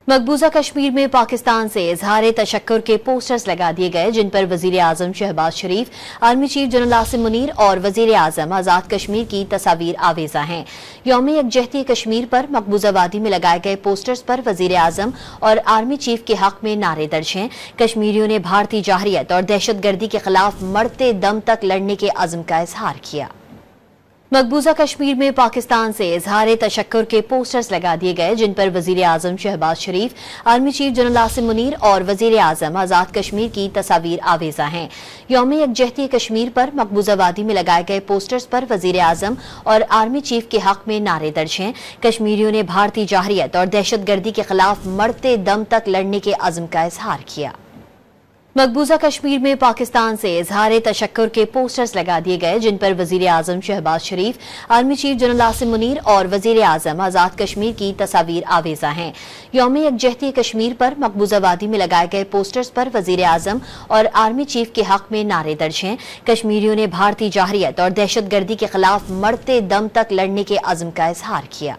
मकबूजा कश्मीर में पाकिस्तान से इजहार तशक्कुर के पोस्टर्स लगा दिए गए, जिन पर वजीर आजम Shahbaz Sharif, army chief general Asim Munir और वजीर आजम आजाद कश्मीर की तस्वीर आवेजा हैं। यौम यकजहती कश्मीर पर मकबूजा वादी में लगाए गए पोस्टर्स पर वजीर आजम और आर्मी चीफ के हक में नारे दर्ज हैं। कश्मीरियों ने भारतीय जाहरियत और दहशत गर्दी के खिलाफ मरते दम तक लड़ने के अज़्म का इजहार किया। मकबूजा कश्मीर में पाकिस्तान से इजहार तशक्कुर के पोस्टर्स लगा दिए गए, जिन पर वजीर आजम Shahbaz Sharif, army chief general Asim Munir और वजीर आजम आजाद कश्मीर की तस्वीर आवेजा हैं। यौम यकजहती कश्मीर पर मकबूजा वादी में लगाए गए पोस्टर्स पर वजीर आजम और आर्मी चीफ के हक में नारे दर्ज हैं। कश्मीरियों ने भारतीय जाहरियत और दहशत गर्दी के खिलाफ मरते दम तक लड़ने के अज़्म का इजहार किया। मकबूजा कश्मीर में पाकिस्तान से इजहार तशक्कुर के पोस्टर्स लगा दिए गए, जिन पर वजीर आजम Shahbaz Sharif, army chief general Asim Munir और वजीर आजम आजाद कश्मीर की तस्वीर आवेजा हैं। यौम यकजहती कश्मीर पर मकबूजा वादी में लगाए गए पोस्टर्स पर वजीर आजम और आर्मी चीफ के हक में नारे दर्ज हैं। कश्मीरियों ने भारतीय जाहरियत और दहशत गर्दी के खिलाफ मरते दम तक लड़ने के अज़्म का इजहार किया।